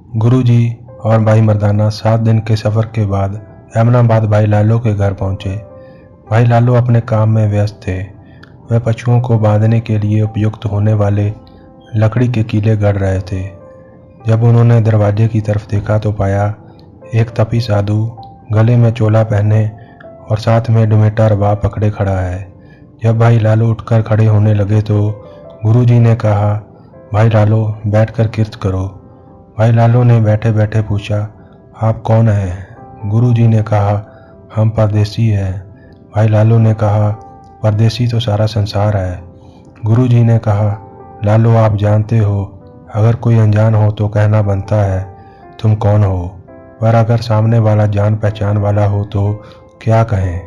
गुरुजी और भाई मर्दाना 7 दिन के सफ़र के बाद एमनाबाद भाई लालो के घर पहुंचे। भाई लालो अपने काम में व्यस्त थे। वह पशुओं को बांधने के लिए उपयुक्त होने वाले लकड़ी के कीले गढ़ रहे थे। जब उन्होंने दरवाजे की तरफ देखा तो पाया एक तपी साधु गले में चोला पहने और साथ में डुमेटा रबाब पकड़े खड़ा है। जब भाई लालो उठकर खड़े होने लगे तो गुरुजी ने कहा, भाई लालो बैठकर कीर्त करो। भाई लालो ने बैठे बैठे पूछा, आप कौन हैं? गुरुजी ने कहा, हम परदेसी हैं। भाई लालो ने कहा, परदेसी तो सारा संसार है। गुरुजी ने कहा, लालो आप जानते हो, अगर कोई अनजान हो तो कहना बनता है तुम कौन हो, पर अगर सामने वाला जान पहचान वाला हो तो क्या कहें।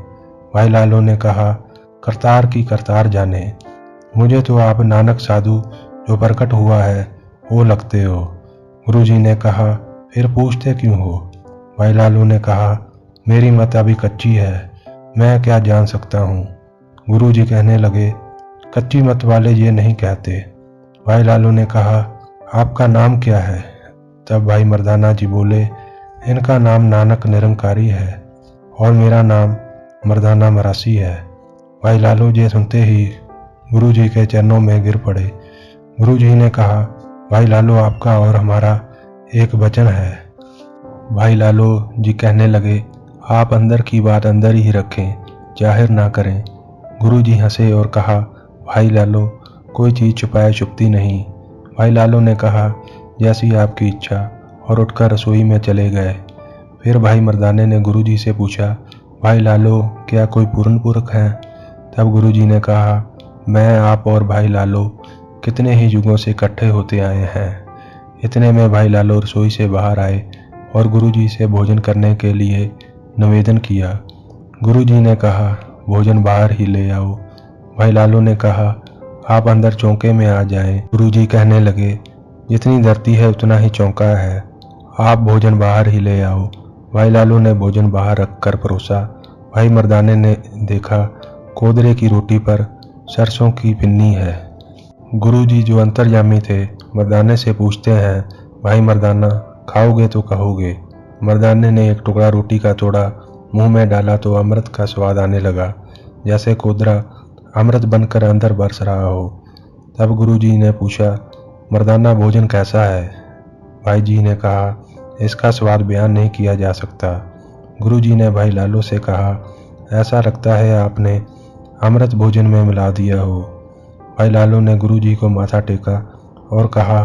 भाई लालो ने कहा, करतार की करतार जाने, मुझे तो आप नानक साधु जो प्रकट हुआ है वो लगते हो। गुरुजी ने कहा, फिर पूछते क्यों हो? भाई लालो ने कहा, मेरी मत अभी कच्ची है, मैं क्या जान सकता हूँ। गुरुजी कहने लगे, कच्ची मत वाले ये नहीं कहते। भाई लालो ने कहा, आपका नाम क्या है? तब भाई मर्दाना जी बोले, इनका नाम नानक निरंकारी है और मेरा नाम मर्दाना मरासी है। भाई लालो ये सुनते ही गुरुजी के चरणों में गिर पड़े। गुरुजी ने कहा, भाई लालो आपका और हमारा एक वचन है। भाई लालो जी कहने लगे, आप अंदर की बात अंदर ही रखें, जाहिर ना करें। गुरुजी हंसे और कहा, भाई लालो कोई चीज़ छुपाए छुपती नहीं। भाई लालो ने कहा, जैसी आपकी इच्छा, और उठकर रसोई में चले गए। फिर भाई मर्दाने ने गुरुजी से पूछा, भाई लालो क्या कोई पूर्ण पुरख हैं? तब गुरुजी ने कहा, मैं आप और भाई लालो कितने ही युगों से इकट्ठे होते आए हैं। इतने में भाई लालो रसोई से बाहर आए और गुरुजी से भोजन करने के लिए निवेदन किया। गुरुजी ने कहा, भोजन बाहर ही ले आओ। भाई लालो ने कहा, आप अंदर चौके में आ जाएं। गुरुजी कहने लगे, जितनी धरती है उतना ही चौका है, आप भोजन बाहर ही ले आओ। भाई लालो ने भोजन बाहर रखकर परोसा। भाई मर्दाने ने देखा कोदरे की रोटी पर सरसों की पिन्नी है। गुरुजी जो अंतर्यामी थे मर्दाने से पूछते हैं, भाई मर्दाना खाओगे तो कहोगे। मर्दाने ने एक टुकड़ा रोटी का तोड़ा मुंह में डाला तो अमृत का स्वाद आने लगा, जैसे कोदरा अमृत बनकर अंदर बरस रहा हो। तब गुरुजी ने पूछा, मर्दाना भोजन कैसा है? भाई जी ने कहा, इसका स्वाद बयान नहीं किया जा सकता। गुरुजी ने भाई लालो से कहा, ऐसा लगता है आपने अमृत भोजन में मिला दिया हो। भाई लालो ने गुरुजी को माथा टेका और कहा,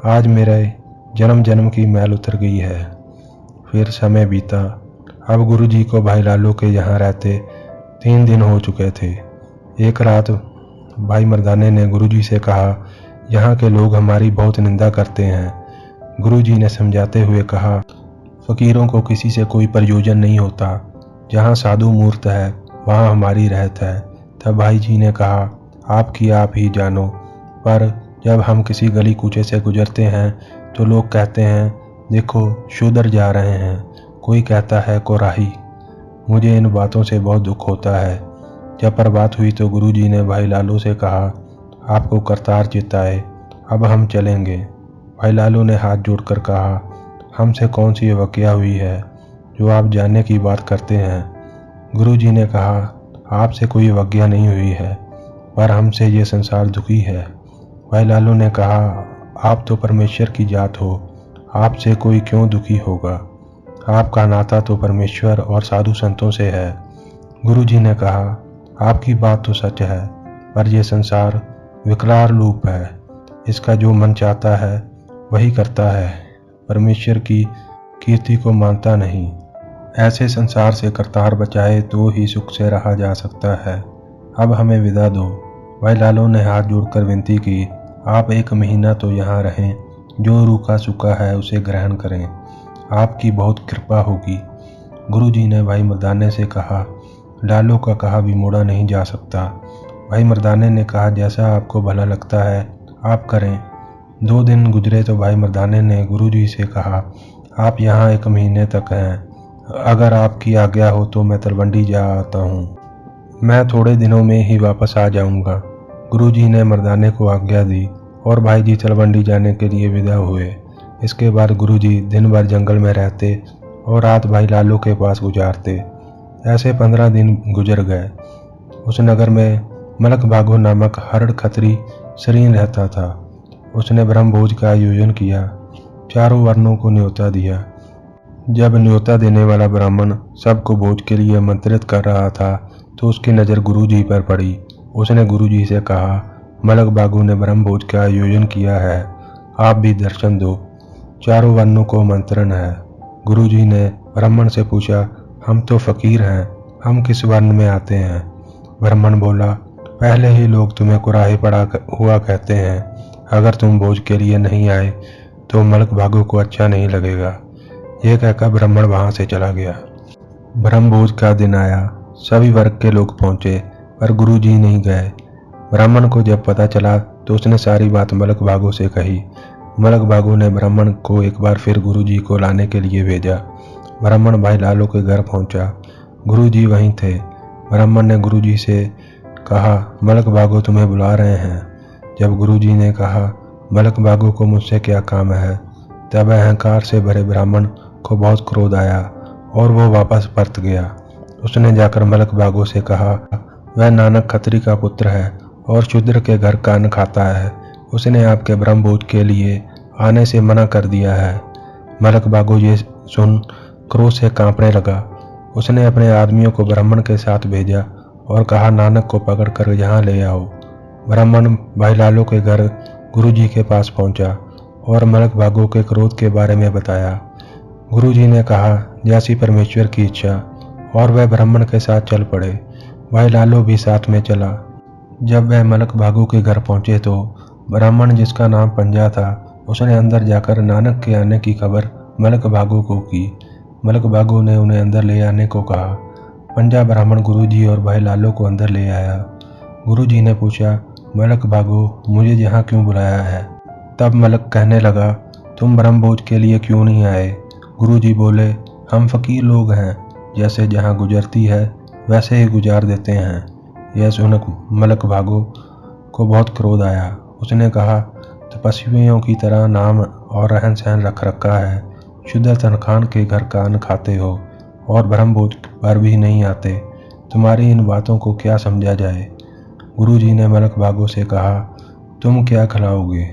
आज मेरे जन्म जन्म की मैल उतर गई है। फिर समय बीता। अब गुरुजी को भाई लालो के यहाँ रहते 3 दिन हो चुके थे। एक रात भाई मर्दाने ने गुरुजी से कहा, यहाँ के लोग हमारी बहुत निंदा करते हैं। गुरुजी ने समझाते हुए कहा, फकीरों को किसी से कोई प्रयोजन नहीं होता, जहाँ साधु मूर्त है वहाँ हमारी रहत है। तब भाई जी ने कहा, आपकी आप ही जानो, पर जब हम किसी गली कूचे से गुजरते हैं तो लोग कहते हैं, देखो शूद्र जा रहे हैं, कोई कहता है कोराही। मुझे इन बातों से बहुत दुख होता है। जब पर बात हुई तो गुरुजी ने भाई लालो से कहा, आपको करतार चिताए, अब हम चलेंगे। भाई लालो ने हाथ जोड़कर कहा, हमसे कौन सी अवज्ञा हुई है जो आप जानने की बात करते हैं? गुरुजी ने कहा, आपसे कोई अवज्ञा नहीं हुई है, पर हमसे ये संसार दुखी है। भाई लालो ने कहा, आप तो परमेश्वर की जात हो, आपसे कोई क्यों दुखी होगा? आपका नाता तो परमेश्वर और साधु संतों से है। गुरुजी ने कहा, आपकी बात तो सच है, पर यह संसार विकराल रूप है, इसका जो मन चाहता है वही करता है, परमेश्वर की कीर्ति को मानता नहीं। ऐसे संसार से करतार बचाए तो ही सुख से रहा जा सकता है। अब हमें विदा दो। भाई लालो ने हाथ जोड़कर विनती की, आप 1 महीना तो यहाँ रहें, जो रूखा सूखा है उसे ग्रहण करें, आपकी बहुत कृपा होगी। गुरुजी ने भाई मर्दाने से कहा, लालो का कहा भी मोड़ा नहीं जा सकता। भाई मर्दाने ने कहा, जैसा आपको भला लगता है आप करें। 2 दिन गुजरे तो भाई मर्दाने ने गुरुजी से कहा, आप यहाँ 1 महीने तक हैं, अगर आपकी आज्ञा हो तो मैं तलवंडी जा आता हूँ, मैं थोड़े दिनों में ही वापस आ जाऊँगा। गुरुजी ने मर्दाने को आज्ञा दी और भाई जी तलवंडी जाने के लिए विदा हुए। इसके बाद गुरुजी दिन भर जंगल में रहते और रात भाई लालो के पास गुजारते। ऐसे 15 दिन गुजर गए। उस नगर में मलक भागो नामक हरड़ खत्री शरीन रहता था। उसने ब्रह्मभोज का आयोजन किया, चारों वर्णों को न्योता दिया। जब न्योता देने वाला ब्राह्मण सबको भोज के लिए आमंत्रित कर रहा था तो उसकी नज़र गुरुजी पर पड़ी। उसने गुरुजी से कहा, मलक भागो ने ब्रह्मभोज का आयोजन किया है, आप भी दर्शन दो, चारों वर्णों को आमंत्रण है। गुरुजी ने ब्राह्मण से पूछा, हम तो फकीर हैं, हम किस वर्ण में आते हैं? ब्राह्मण बोला, पहले ही लोग तुम्हें कुराहे पड़ा हुआ कहते हैं, अगर तुम भोज के लिए नहीं आए तो मलक भागो को अच्छा नहीं लगेगा। यह कहकर ब्राह्मण वहां से चला गया। ब्रह्मभोज का दिन आया, सभी वर्ग के लोग पहुंचे पर गुरुजी नहीं गए। ब्राह्मण को जब पता चला तो उसने सारी बात मलक भागो से कही। मलक भागो ने ब्राह्मण को एक बार फिर गुरुजी को लाने के लिए भेजा। ब्राह्मण भाई लालो के घर पहुंचा। गुरुजी वहीं थे। ब्राह्मण ने गुरुजी से कहा, मलक भागो तुम्हें बुला रहे हैं। जब गुरुजी ने कहा, मलक भागो को मुझसे क्या काम है, तब अहंकार से भरे ब्राह्मण को बहुत क्रोध आया और वो वापस परत गया। उसने जाकर मलक भागो से कहा, वह नानक खत्री का पुत्र है और शूद्र के घर का अन्न खाता है, उसने आपके ब्रह्मभोज के लिए आने से मना कर दिया है। मलक भागो ये सुन क्रोध से कांपने लगा। उसने अपने आदमियों को ब्राह्मण के साथ भेजा और कहा, नानक को पकड़कर यहाँ ले आओ। ब्राह्मण भाई लालो के घर गुरुजी के पास पहुंचा और मलक भागो के क्रोध के बारे में बताया। गुरुजी ने कहा, जैसी परमेश्वर की इच्छा, और वह ब्राह्मण के साथ चल पड़े। भाई लालो भी साथ में चला। जब वह मलक भागो के घर पहुंचे तो ब्राह्मण, जिसका नाम पंजा था, उसने अंदर जाकर नानक के आने की खबर मलक भागो को की। मलक भागो ने उन्हें अंदर ले आने को कहा। पंजा ब्राह्मण गुरुजी और भाई लालो को अंदर ले आया। गुरुजी ने पूछा, मलक भागो मुझे यहाँ क्यों बुलाया है? तब मलक कहने लगा, तुम ब्रह्मभोज के लिए क्यों नहीं आए? गुरुजी बोले, हम फकीर लोग हैं, जैसे जहाँ गुजरती है वैसे ही गुजार देते हैं। यह सुन मलक भागो को बहुत क्रोध आया। उसने कहा, तपस्वियों की तरह नाम और रहन सहन रख रखा है, शुद्ध तनखान के घर का अन्न खाते हो और ब्रह्मभोज पर भी नहीं आते, तुम्हारी इन बातों को क्या समझा जाए? गुरुजी ने मलक भागो से कहा, तुम क्या खिलाओगे?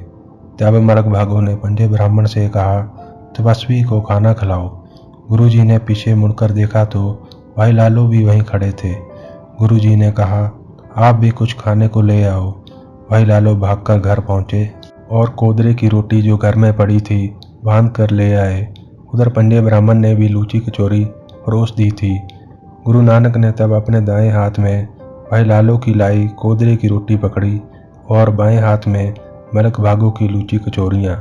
तब मलक भागो ने पंजे ब्राह्मण से कहा, तपस्वी को खाना खिलाओ। गुरुजी ने पीछे मुड़कर देखा तो भाई लालो भी वहीं खड़े थे। गुरुजी ने कहा, आप भी कुछ खाने को ले आओ। भाई लालो भागकर घर पहुंचे और कोदरे की रोटी जो घर में पड़ी थी बांध कर ले आए। उधर पंजे ब्राह्मण ने भी लूची कचौरी परोस दी थी। गुरु नानक ने तब अपने दाएं हाथ में भाई लालो की लाई कोदरे की रोटी पकड़ी और बाएं हाथ में मलक भागो की लूची कचौरियाँ।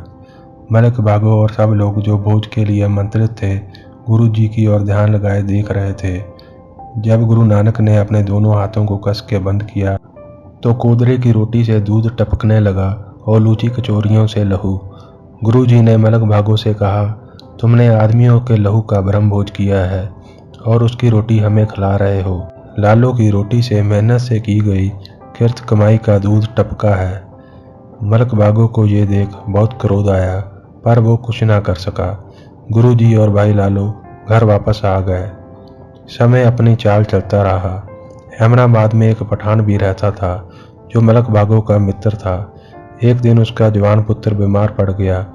मलक भागो और सब लोग जो भोज के लिए आमंत्रित थे गुरुजी की ओर ध्यान लगाए देख रहे थे। जब गुरु नानक ने अपने दोनों हाथों को कस के बंद किया तो कोदरे की रोटी से दूध टपकने लगा और लूची कचौरियों से लहू। गुरुजी ने मलक भागो से कहा, तुमने आदमियों के लहू का ब्रह्मभोज किया है और उसकी रोटी हमें खिला रहे हो। लालो की रोटी से मेहनत से की गई कृत कमाई का दूध टपका है। मलक भागो को ये देख बहुत क्रोध आया पर वो कुछ ना कर सका। गुरुजी और भाई लालो घर वापस आ गए। समय अपनी चाल चलता रहा। अहमदाबाद में एक पठान भी रहता था जो मलक भागो का मित्र था। एक दिन उसका जवान पुत्र बीमार पड़ गया।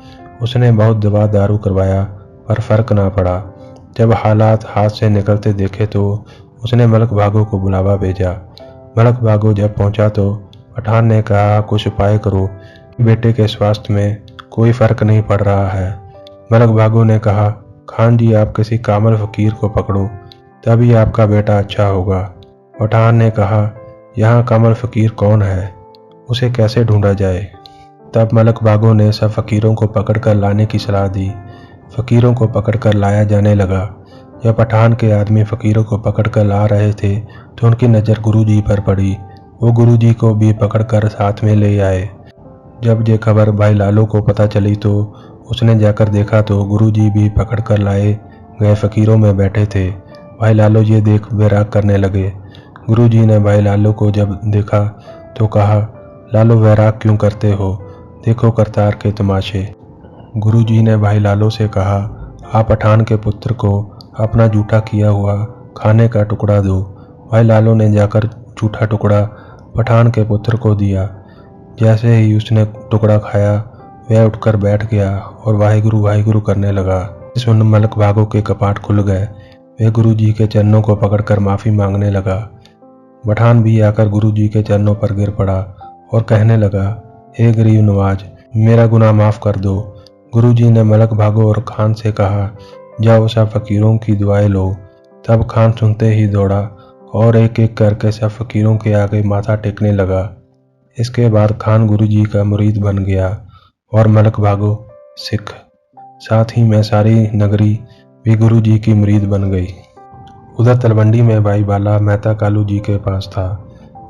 उसने बहुत दवा दारू करवाया पर फर्क ना पड़ा। जब हालात हाथ से निकलते देखे तो उसने मलक भागो को बुलावा भेजा। मलक भागो जब पहुंचा तो पठान ने कहा, कुछ उपाय करो, बेटे के स्वास्थ्य में कोई फर्क नहीं पड़ रहा है। मलक भागो ने कहा, खान जी आप किसी कामल फकीर को पकड़ो तभी आपका बेटा अच्छा होगा। पठान ने कहा, यहाँ कामल फकीर कौन है, उसे कैसे ढूंढा जाए? तब मलक भागो ने सब फकीरों को पकड़कर लाने की सलाह दी। फकीरों को पकड़कर लाया जाने लगा। जब पठान के आदमी फकीरों को पकड़कर ला रहे थे तो उनकी नज़र गुरुजी पर पड़ी। वो गुरुजी को भी पकड़कर साथ में ले आए। जब ये खबर भाई लालो को पता चली तो उसने जाकर देखा तो गुरुजी भी पकड़कर लाए गए फकीरों में बैठे थे। भाई लालो ये देख वैराग करने लगे। गुरुजी ने भाई लालो को जब देखा तो कहा, लालो वैराग क्यों करते हो, देखो करतार के तमाशे। गुरुजी ने भाई लालो से कहा, आप पठान के पुत्र को अपना जूठा किया हुआ खाने का टुकड़ा दो। भाई लालो ने जाकर जूठा टुकड़ा पठान के पुत्र को दिया। जैसे ही उसने टुकड़ा खाया वह उठकर बैठ गया और वाहिगुरु करने लगा। सुन मलक भागो के कपाट खुल गए। वह गुरुजी के चरणों को पकड़कर माफ़ी मांगने लगा। पठान भी आकर गुरुजी के चरणों पर गिर पड़ा और कहने लगा, हे गरीब नवाज, मेरा गुनाह माफ़ कर दो। गुरुजी ने मलक भागो और खान से कहा, जाओ सब फकीरों की दुआएं लो। तब खान सुनते ही दौड़ा और एक एक करके सब फकीरों के आगे माथा टेकने लगा। इसके बाद खान गुरुजी का मुरीद बन गया और मलक भागो सिख, साथ ही में सारी नगरी भी गुरुजी की मुरीद बन गई। उधर तलवंडी में भाई बाला मेहता कालू जी के पास था।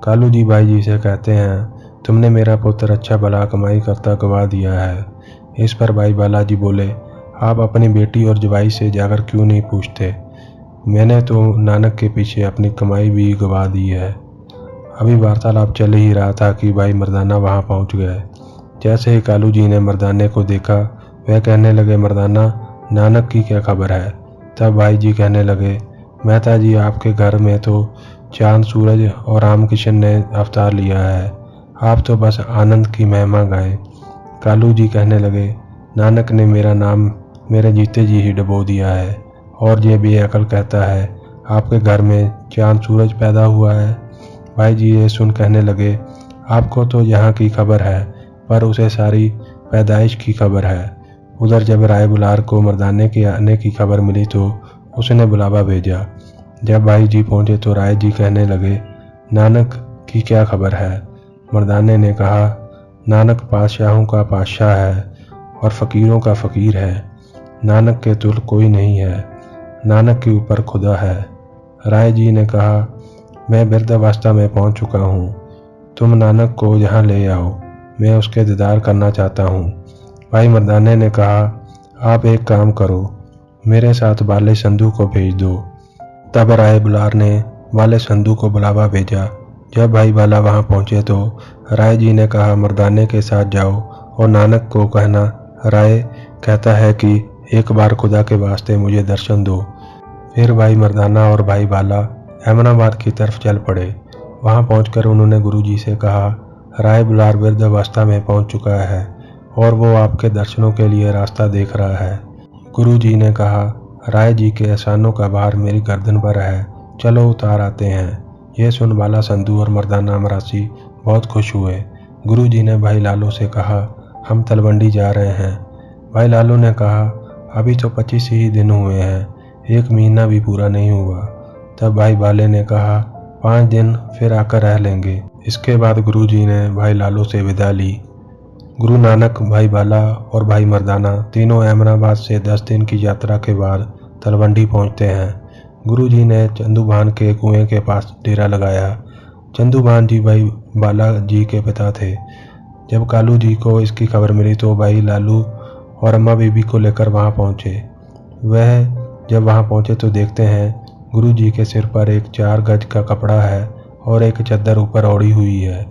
कालू जी भाई जी से कहते हैं, तुमने मेरा पुत्र अच्छा भला कमाई करता गवा दिया है। इस पर भाई बाला जी बोले, आप अपनी बेटी और जवाई से जाकर क्यों नहीं पूछते? मैंने तो नानक के पीछे अपनी कमाई भी गवा दी है। अभी वार्तालाप चल ही रहा था कि भाई मर्दाना वहां पहुंच गए। जैसे ही कालू जी ने मर्दाने को देखा वह कहने लगे, मर्दाना, नानक की क्या खबर है? तब भाई जी कहने लगे, मेहता जी, आपके घर में तो चांद सूरज और रामकिशन ने अवतार लिया है, आप तो बस आनंद की महिमा गाएं। कालू जी कहने लगे, नानक ने मेरा नाम मेरे जीते जी ही डुबो दिया है और ये बेअकल कहता है आपके घर में चांद सूरज पैदा हुआ है। भाई जी ये सुन कहने लगे, आपको तो यहाँ की खबर है पर उसे सारी पैदाइश की खबर है। उधर जब राय बुलार को मर्दाने के आने की खबर मिली तो उसने बुलावा भेजा। जब भाई जी पहुंचे तो राय जी कहने लगे, नानक की क्या खबर है? मर्दाने ने कहा, नानक पातशाहों का पातशाह है और फ़कीरों का फ़कीर है। नानक के तुल कोई नहीं है, नानक के ऊपर खुदा है। राय जी ने कहा, मैं वृद्धावस्था में पहुंच चुका हूँ, तुम नानक को यहाँ ले आओ, मैं उसके दीदार करना चाहता हूँ। भाई मर्दाने ने कहा, आप एक काम करो, मेरे साथ बाले संधू को भेज दो। तब राय बुलार ने बाले संधू को बुलावा भेजा। जब भाई बाला वहां पहुंचे तो राय जी ने कहा, मर्दाने के साथ जाओ और नानक को कहना, राय कहता है कि एक बार खुदा के वास्ते मुझे दर्शन दो। फिर भाई मर्दाना और भाई बाला अहमदाबाद की तरफ चल पड़े। वहां पहुंचकर उन्होंने गुरुजी से कहा, राय बुलार वृद्धावस्था में पहुंच चुका है और वो आपके दर्शनों के लिए रास्ता देख रहा है। गुरुजी ने कहा, राय जी के एहसानों का भार मेरी गर्दन पर है, चलो उतार आते हैं। यह सुन बाला संधू और मर्दाना मरासी बहुत खुश हुए। गुरुजी ने भाई लालो से कहा, हम तलवंडी जा रहे हैं। भाई लालो ने कहा, अभी तो 25 ही दिन हुए हैं, 1 महीना भी पूरा नहीं हुआ। तब भाई बाले ने कहा, 5 दिन फिर आकर रह लेंगे। इसके बाद गुरुजी ने भाई लालो से विदा ली। गुरु नानक, भाई बाला और भाई मर्दाना तीनों अहमदाबाद से 10 दिन की यात्रा के बाद तलवंडी पहुंचते हैं। गुरुजी ने चंदूभान के कुएं के पास डेरा लगाया। चंदूभान जी भाई बाला जी के पिता थे। जब कालू जी को इसकी खबर मिली तो भाई लालू और अम्मा बीबी को लेकर वहां पहुंचे। वह जब वहां पहुंचे तो देखते हैं गुरुजी के सिर पर एक 4 गज का कपड़ा है और एक चद्दर ऊपर ओढ़ी हुई है।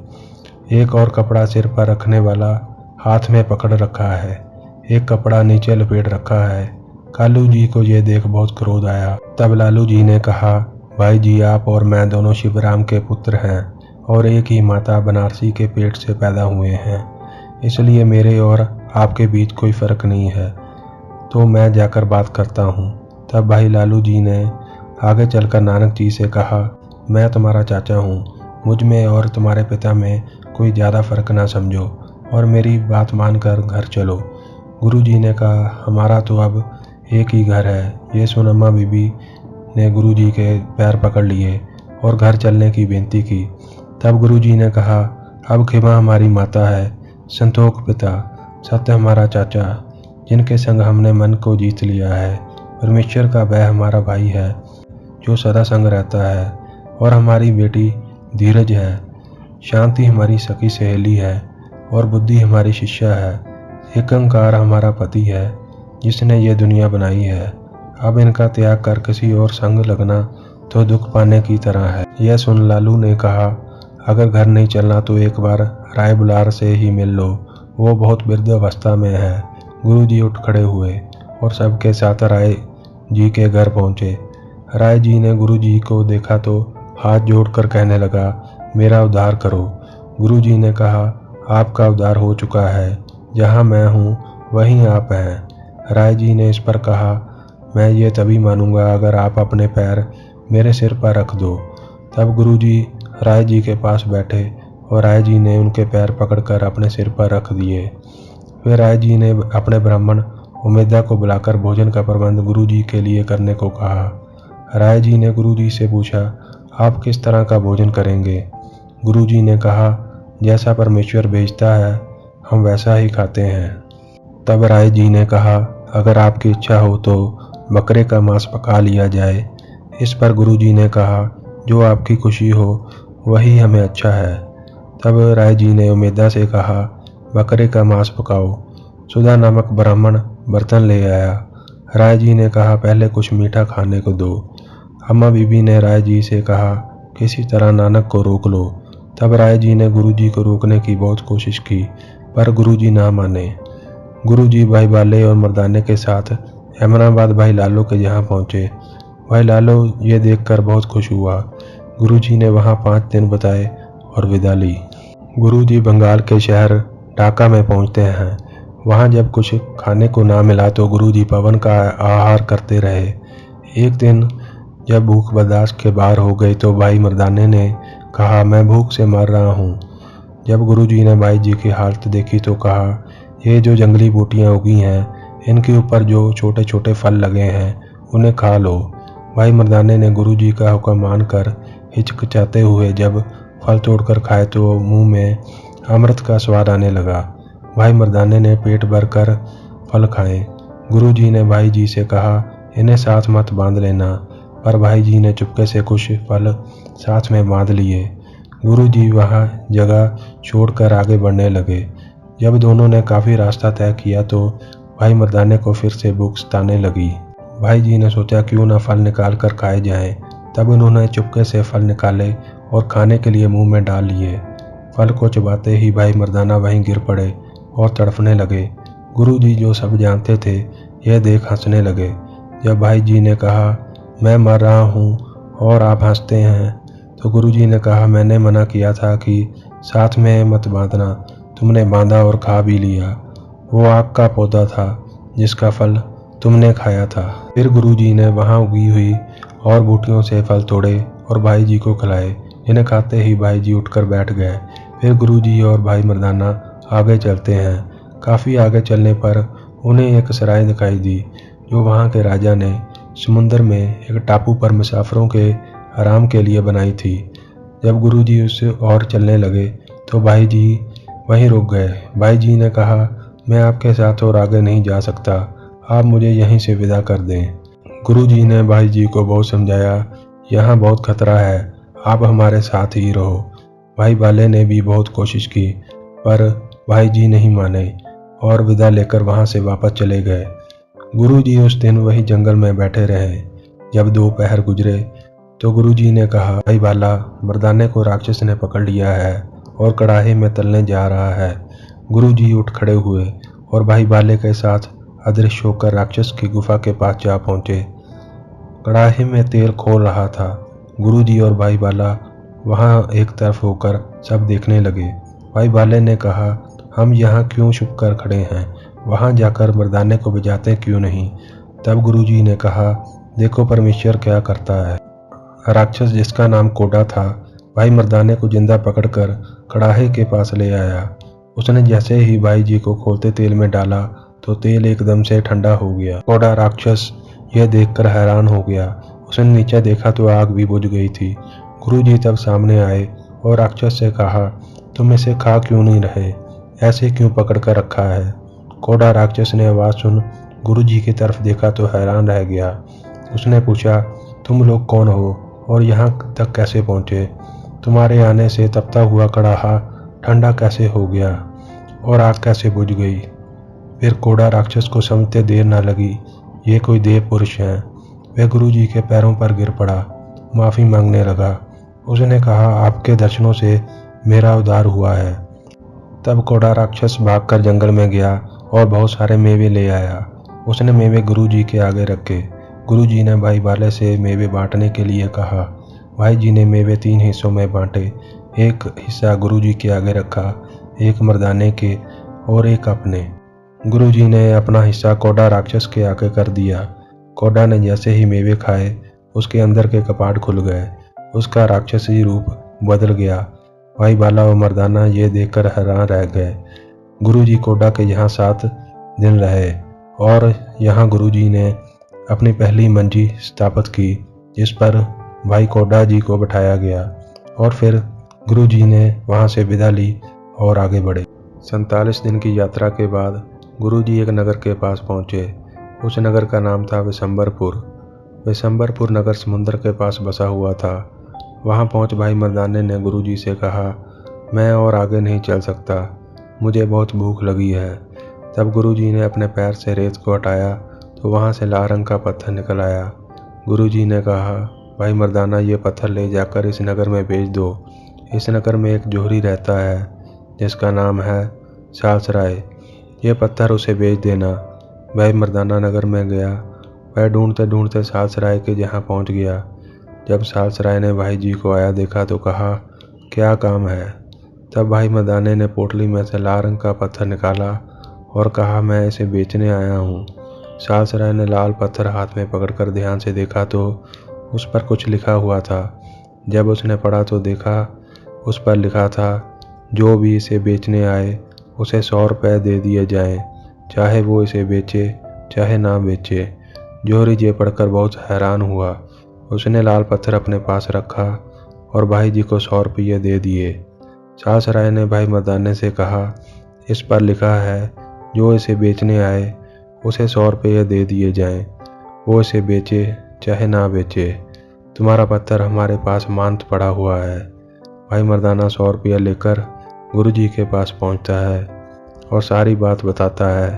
एक और कपड़ा सिर पर रखने वाला हाथ में पकड़ रखा है, एक कपड़ा नीचे लपेट रखा है। कालू जी को यह देख बहुत क्रोध आया। तब लालू जी ने कहा, भाई जी, आप और मैं दोनों शिवराम के पुत्र हैं और एक ही माता बनारसी के पेट से पैदा हुए हैं, इसलिए मेरे और आपके बीच कोई फर्क नहीं है, तो मैं जाकर बात करता हूँ। तब भाई लालू जी ने आगे चलकर नानक जी से कहा, मैं तुम्हारा चाचा हूँ, मुझ में और तुम्हारे पिता में कोई ज़्यादा फर्क ना समझो और मेरी बात मानकर घर चलो। गुरुजी ने कहा, हमारा तो अब एक ही घर है। ये सुन अम्मा बीबी ने गुरुजी के पैर पकड़ लिए और घर चलने की विनती की। तब गुरुजी ने कहा, अब खिमा हमारी माता है, संतोख पिता, सत्य हमारा चाचा, जिनके संग हमने मन को जीत लिया है। परमेश्वर का वह हमारा भाई है जो सदा संग रहता है और हमारी बेटी धीरज है। शांति हमारी सखी सहेली है और बुद्धि हमारी शिष्या है। एकंकार हमारा पति है जिसने ये दुनिया बनाई है। अब इनका त्याग कर किसी और संग लगना तो दुख पाने की तरह है। यह सुन लालू ने कहा, अगर घर नहीं चलना तो एक बार राय बुलार से ही मिल लो, वो बहुत वृद्ध अवस्था में है गुरुजी उठ खड़े हुए और सबके साथ राय जी के घर पहुंचे। राय जी ने गुरुजी को देखा तो हाथ जोड़कर कहने लगा, मेरा उद्धार करो। गुरुजी ने कहा, आपका उद्धार हो चुका है, जहाँ मैं हूँ वहीं आप हैं। राय जी ने इस पर कहा, मैं ये तभी मानूंगा अगर आप अपने पैर मेरे सिर पर रख दो। तब गुरुजी राय जी के पास बैठे और राय जी ने उनके पैर पकड़कर अपने सिर पर रख दिए। फिर राय जी ने अपने ब्राह्मण उमेदा को बुलाकर भोजन का प्रबंध गुरुजी के लिए करने को कहा। राय जी ने गुरुजी से पूछा, आप किस तरह का भोजन करेंगे? गुरुजी ने कहा, जैसा परमेश्वर भेजता है हम वैसा ही खाते हैं। तब राय जी ने कहा, अगर आपकी इच्छा हो तो बकरे का मांस पका लिया जाए। इस पर गुरुजी ने कहा, जो आपकी खुशी हो वही हमें अच्छा है। तब राय जी ने उमेदा से कहा, बकरे का मांस पकाओ। सुधा नामक ब्राह्मण बर्तन ले आया। राय जी ने कहा, पहले कुछ मीठा खाने को दो। अम्मा बीबी ने राय जी से कहा, किसी तरह नानक को रोक लो। तब राय जी ने गुरुजी को रोकने की बहुत कोशिश की, पर गुरुजी ना माने। गुरुजी भाई बाले और मर्दाने के साथ अहमदाबाद भाई लालो के यहाँ पहुँचे। भाई लालो ये देखकर बहुत खुश हुआ। गुरुजी ने वहाँ 5 दिन बिताए और विदा ली। गुरुजी बंगाल के शहर ढाका में पहुँचते हैं। वहाँ जब कुछ खाने को ना मिला तो गुरुजी पवन का आहार करते रहे। एक दिन जब भूख बर्दाश्त के बाहर हो गई तो भाई मर्दाने ने कहा, मैं भूख से मर रहा हूँ। जब गुरुजी ने भाई जी की हालत देखी तो कहा, ये जो जंगली बूटियाँ उगी हैं, इनके ऊपर जो छोटे छोटे फल लगे हैं उन्हें खा लो। भाई मर्दाने ने गुरुजी का हुक्म मानकर हिचकिचाते हुए जब फल तोड़कर खाए तो मुंह में अमृत का स्वाद आने लगा। भाई मर्दाने ने पेट भरकर फल खाए। गुरुजी ने भाई जी से कहा, इन्हें साथ मत बांध लेना, पर भाई जी ने चुपके से कुछ फल साथ में बांध लिए। गुरुजी वहाँ जगह छोड़कर आगे बढ़ने लगे। जब दोनों ने काफ़ी रास्ता तय किया तो भाई मर्दाने को फिर से भूख सताने लगी। भाई जी ने सोचा क्यों ना फल निकाल कर खाए जाएं। तब उन्होंने चुपके से फल निकाले और खाने के लिए मुंह में डाल लिए। फल को चबाते ही भाई मर्दाना वहीं गिर पड़े और तड़फने लगे। गुरुजी जो सब जानते थे यह देख हंसने लगे। जब भाई जी ने कहा, मैं मर रहा हूँ और आप हंसते हैं, तो गुरुजी ने कहा, मैंने मना किया था कि साथ में मत बांधना, तुमने बांधा और खा भी लिया। वो आग का पौधा था जिसका फल तुमने खाया था। फिर गुरुजी ने वहाँ उगी हुई और बूटियों से फल तोड़े और भाई जी को खिलाए। इन्हें खाते ही भाई जी उठकर बैठ गए। फिर गुरुजी और भाई मर्दाना आगे चलते हैं। काफ़ी आगे चलने पर उन्हें एक सराय दिखाई दी जो वहाँ के राजा ने समुंदर में एक टापू पर मुसाफिरों के आराम के लिए बनाई थी। जब गुरुजी उससे और चलने लगे तो भाई जी वहीं रुक गए। भाई जी ने कहा, मैं आपके साथ और आगे नहीं जा सकता, आप मुझे यहीं से विदा कर दें। गुरुजी ने भाई जी को बहुत समझाया, यहाँ बहुत खतरा है, आप हमारे साथ ही रहो। भाई बाले ने भी बहुत कोशिश की, पर भाई जी नहीं माने और विदा लेकर वहाँ से वापस चले गए। गुरुजी उस दिन वही जंगल में बैठे रहे। जब दोपहर गुजरे तो गुरुजी ने कहा, भाई बाला, मर्दाने को राक्षस ने पकड़ लिया है और कड़ाही में तलने जा रहा है। गुरुजी उठ खड़े हुए और भाई बाले के साथ अदृश्य होकर राक्षस की गुफा के पास जा पहुंचे। कड़ाही में तेल खोल रहा था। गुरुजी और भाई बाला वहां एक तरफ होकर सब देखने लगे। भाई बाले ने कहा, हम यहाँ क्यों छुप कर खड़े हैं, वहाँ जाकर मर्दाने को बजाते क्यों नहीं। तब गुरुजी ने कहा, देखो परमेश्वर क्या करता है। राक्षस जिसका नाम कोडा था भाई मर्दाने को जिंदा पकड़कर कड़ाहे के पास ले आया। उसने जैसे ही भाई जी को खोलते तेल में डाला तो तेल एकदम से ठंडा हो गया। कोडा राक्षस यह देखकर हैरान हो गया। उसने नीचे देखा तो आग भी बुझ गई थी। गुरुजी तब सामने आए और राक्षस से कहा, तुम इसे खा क्यों नहीं रहे, ऐसे क्यों पकड़ कर रखा है। कोडा राक्षस ने आवाज़ सुन गुरुजी की तरफ देखा तो हैरान रह गया। उसने पूछा, तुम लोग कौन हो और यहाँ तक कैसे पहुँचे। तुम्हारे आने से तपता हुआ कड़ाहा ठंडा कैसे हो गया और आग कैसे बुझ गई। फिर कोडा राक्षस को समझते देर न लगी, ये कोई देव पुरुष हैं। वह गुरुजी के पैरों पर गिर पड़ा, माफ़ी मांगने लगा। उसने कहा, आपके दर्शनों से मेरा उद्धार हुआ है। तब कोडा राक्षस भागकर जंगल में गया और बहुत सारे मेवे ले आया। उसने मेवे गुरुजी के आगे रखे। गुरुजी ने भाई बाले से मेवे बांटने के लिए कहा। भाई जी ने मेवे 3 हिस्सों में बांटे। एक हिस्सा गुरुजी के आगे रखा, एक मर्दाने के और एक अपने। गुरुजी ने अपना हिस्सा कोडा राक्षस के आगे कर दिया। कोडा ने जैसे ही मेवे खाए उसके अंदर के कपाट खुल गए। उसका राक्षसी रूप बदल गया। भाई बाला और मर्दाना ये देखकर हैरान रह गए। गुरुजी कोडा के यहाँ 7 दिन रहे और यहाँ गुरुजी ने अपनी पहली मंजी स्थापित की, जिस पर भाई कोडा जी को बैठाया गया और फिर गुरुजी ने वहाँ से विदा ली और आगे बढ़े। 47 दिन की यात्रा के बाद गुरुजी एक नगर के पास पहुँचे। उस नगर का नाम था विशंबरपुर। विशंबरपुर नगर समुद्र के पास बसा हुआ था। वहाँ पहुँच भाई मर्दाने ने गुरुजी से कहा, मैं और आगे नहीं चल सकता, मुझे बहुत भूख लगी है। तब गुरुजी ने अपने पैर से रेत को हटाया तो वहाँ से लाल रंग का पत्थर निकल आया। गुरुजी ने कहा, भाई मर्दाना ये पत्थर ले जाकर इस नगर में बेच दो। इस नगर में एक जोहरी रहता है जिसका नाम है सालसराय। ये पत्थर उसे बेच देना। भाई मर्दाना नगर में गया। वह ढूंढते ढूंढते सालसराय के जहाँ पहुँच गया। जब सालसराय ने भाई जी को आया देखा तो कहा, क्या काम है? तब भाई मर्दाने ने पोटली में से लाल रंग का पत्थर निकाला और कहा, मैं इसे बेचने आया हूँ। सालसराय ने लाल पत्थर हाथ में पकड़कर ध्यान से देखा तो उस पर कुछ लिखा हुआ था। जब उसने पढ़ा तो देखा उस पर लिखा था, जो भी इसे बेचने आए उसे 100 रुपये दे दिए जाएं, चाहे वो इसे बेचे चाहे ना बेचे। जोहरी ये पढ़कर बहुत हैरान हुआ। उसने लाल पत्थर अपने पास रखा और भाई जी को 100 रुपये दे दिए। सालसराय ने भाई मर्दाने से कहा, इस पर लिखा है, जो इसे बेचने आए उसे 100 रुपये दे दिए जाएं, वो इसे बेचे चाहे ना बेचे। तुम्हारा पत्थर हमारे पास मांत पड़ा हुआ है। भाई मर्दाना 100 रुपये लेकर गुरुजी के पास पहुंचता है और सारी बात बताता है।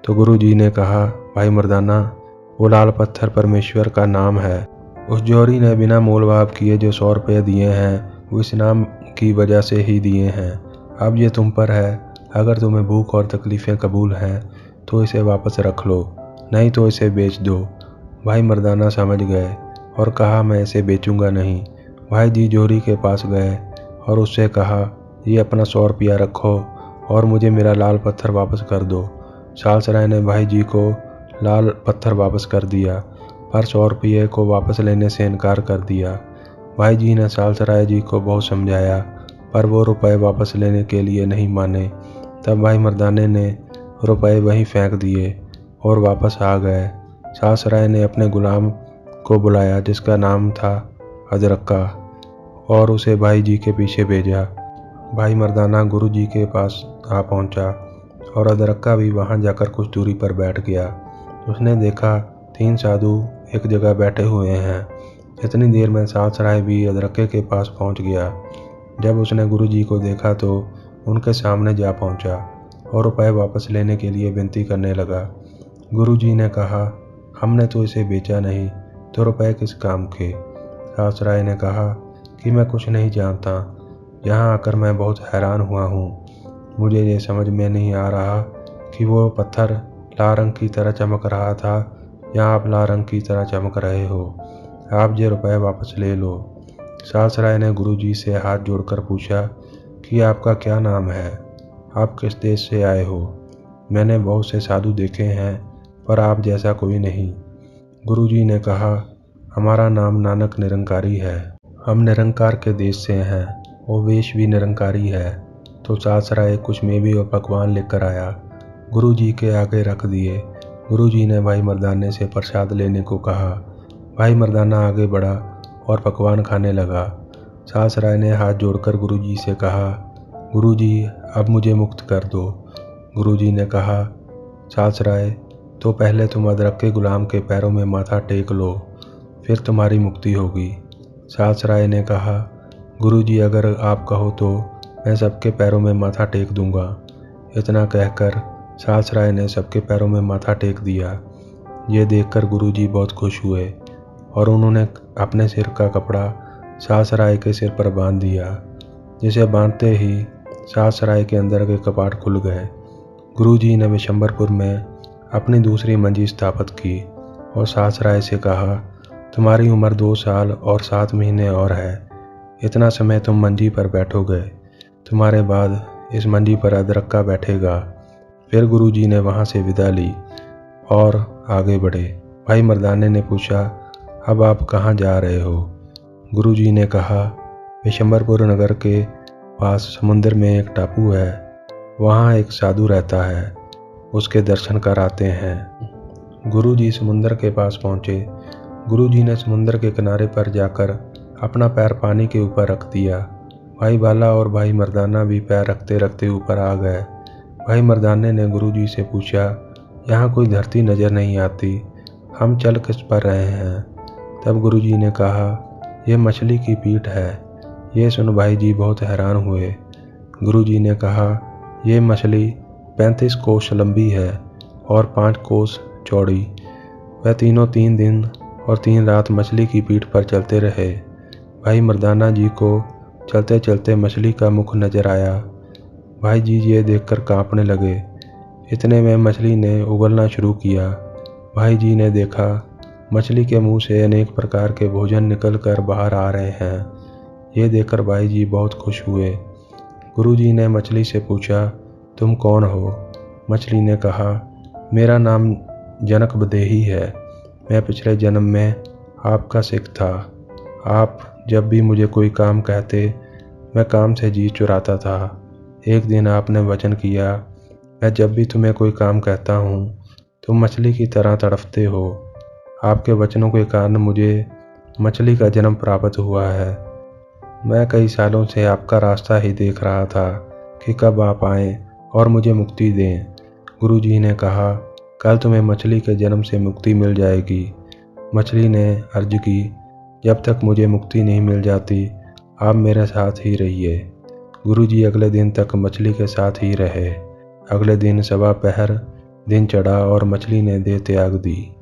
तो गुरुजी ने कहा, भाई मर्दाना, वो लाल पत्थर परमेश्वर का नाम है। उस जोहरी ने बिना मोल भाव किए जो 100 रुपये दिए हैं वो इस नाम की वजह से ही दिए हैं। अब ये तुम पर है। अगर तुम्हें भूख और तकलीफ़ें कबूल हैं तो इसे वापस रख लो, नहीं तो इसे बेच दो। भाई मर्दाना समझ गए और कहा, मैं इसे बेचूंगा नहीं। भाई जी जोहरी के पास गए और उससे कहा, ये अपना 100 रुपया रखो और मुझे मेरा लाल पत्थर वापस कर दो। सालसराय ने भाई जी को लाल पत्थर वापस कर दिया, पर 100 रुपये को वापस लेने से इनकार कर दिया। भाई जी ने सालसराय जी को बहुत समझाया, पर वो रुपए वापस लेने के लिए नहीं माने। तब भाई मर्दाने ने रुपए वहीं फेंक दिए और वापस आ गए। सालसराय ने अपने गुलाम को बुलाया जिसका नाम था अदरक्का और उसे भाई जी के पीछे भेजा। भाई मर्दाना गुरु जी के पास आ पहुंचा और अदरक्का भी वहां जाकर कुछ दूरी पर बैठ गया। उसने देखा 3 साधु एक जगह बैठे हुए हैं। इतनी देर में सालसराय भी अदरक्के के पास पहुंच गया। जब उसने गुरु जी को देखा तो उनके सामने जा पहुंचा और रुपए वापस लेने के लिए विनती करने लगा। गुरु जी ने कहा, हमने तो इसे बेचा नहीं, तो रुपए किस काम के? सालसराय ने कहा कि मैं कुछ नहीं जानता। यहाँ आकर मैं बहुत हैरान हुआ हूँ। मुझे ये समझ में नहीं आ रहा कि वो पत्थर लाल रंग की तरह चमक रहा था या आप लाल रंग की तरह चमक रहे हो। आप ये रुपए वापस ले लो। सालसराय ने गुरुजी से हाथ जोड़कर पूछा कि आपका क्या नाम है? आप किस देश से आए हो? मैंने बहुत से साधु देखे हैं पर आप जैसा कोई नहीं। गुरुजी ने कहा, हमारा नाम नानक निरंकारी है। हम निरंकार के देश से हैं और वेश भी निरंकारी है। तो सालसराय कुछ मेवे और पकवान लेकर आया। गुरुजी के आगे रख दिए। गुरुजी ने भाई मर्दाने से प्रसाद लेने को कहा। भाई मर्दाना आगे बढ़ा और पकवान खाने लगा। सालसराय ने हाथ जोड़कर गुरुजी से कहा, गुरुजी अब मुझे मुक्त कर दो। गुरुजी ने कहा, सालसराय तो पहले तुम अदरक के गुलाम के पैरों में माथा टेक लो, फिर तुम्हारी मुक्ति होगी। सालसराय ने कहा, गुरुजी अगर आप कहो तो मैं सबके पैरों में माथा टेक दूंगा। इतना कहकर सालसराय ने सबके पैरों में माथा टेक दिया। ये देखकर गुरुजी बहुत खुश हुए और उन्होंने अपने सिर का कपड़ा सालसराय के सिर पर बांध दिया। जिसे बांधते ही सालसराय के अंदर के कपाट खुल गए गुरुजी ने विशंबरपुर में अपनी दूसरी मंजी स्थापित की और सास राय से कहा, तुम्हारी उम्र 2 साल और 7 महीने और है। इतना समय तुम मंजी पर बैठोगे, तुम्हारे बाद इस मंजी पर अदरक्का बैठेगा। फिर गुरुजी ने वहाँ से विदा ली और आगे बढ़े। भाई मर्दाने ने पूछा, अब आप कहाँ जा रहे हो? गुरुजी ने कहा, विशंबरपुर नगर के पास समुद्र में एक टापू है, वहाँ एक साधु रहता है, उसके दर्शन कराते हैं। गुरुजी समुद्र के पास पहुँचे। गुरुजी ने समुद्र के किनारे पर जाकर अपना पैर पानी के ऊपर रख दिया। भाई बाला और भाई मर्दाना भी पैर रखते रखते ऊपर आ गए। भाई मर्दाने ने गुरुजी से पूछा, यहाँ कोई धरती नज़र नहीं आती, हम चल किस पर रहे हैं? तब गुरुजी ने कहा, यह मछली की पीठ है। ये सुन भाई जी बहुत हैरान हुए। गुरुजी ने कहा, यह मछली 35 कोस लंबी है और 5 कोस चौड़ी। वह तीनों 3 दिन और 3 रात मछली की पीठ पर चलते रहे। भाई मर्दाना जी को चलते चलते मछली का मुख नजर आया। भाई जी ये देखकर कांपने लगे। इतने में मछली ने उगलना शुरू किया। भाई जी ने देखा मछली के मुंह से अनेक प्रकार के भोजन निकलकर बाहर आ रहे हैं। ये देखकर भाई जी बहुत खुश हुए। गुरुजी ने मछली से पूछा, तुम कौन हो? मछली ने कहा, मेरा नाम जनक बदेही है। मैं पिछले जन्म में आपका सिख था। आप जब भी मुझे कोई काम कहते, मैं काम से जी चुराता था। एक दिन आपने वचन किया, मैं जब भी तुम्हें कोई काम कहता हूँ, तुम मछली की तरह तड़पते हो। आपके वचनों के कारण मुझे मछली का जन्म प्राप्त हुआ है। मैं कई सालों से आपका रास्ता ही देख रहा था कि कब आप आएं और मुझे मुक्ति दें। गुरुजी ने कहा, कल तुम्हें मछली के जन्म से मुक्ति मिल जाएगी। मछली ने अर्ज की, जब तक मुझे मुक्ति नहीं मिल जाती, आप मेरे साथ ही रहिए। गुरुजी अगले दिन तक मछली के साथ ही रहे। अगले दिन सवा पहर दिन चढ़ा और मछली ने देह त्याग दी।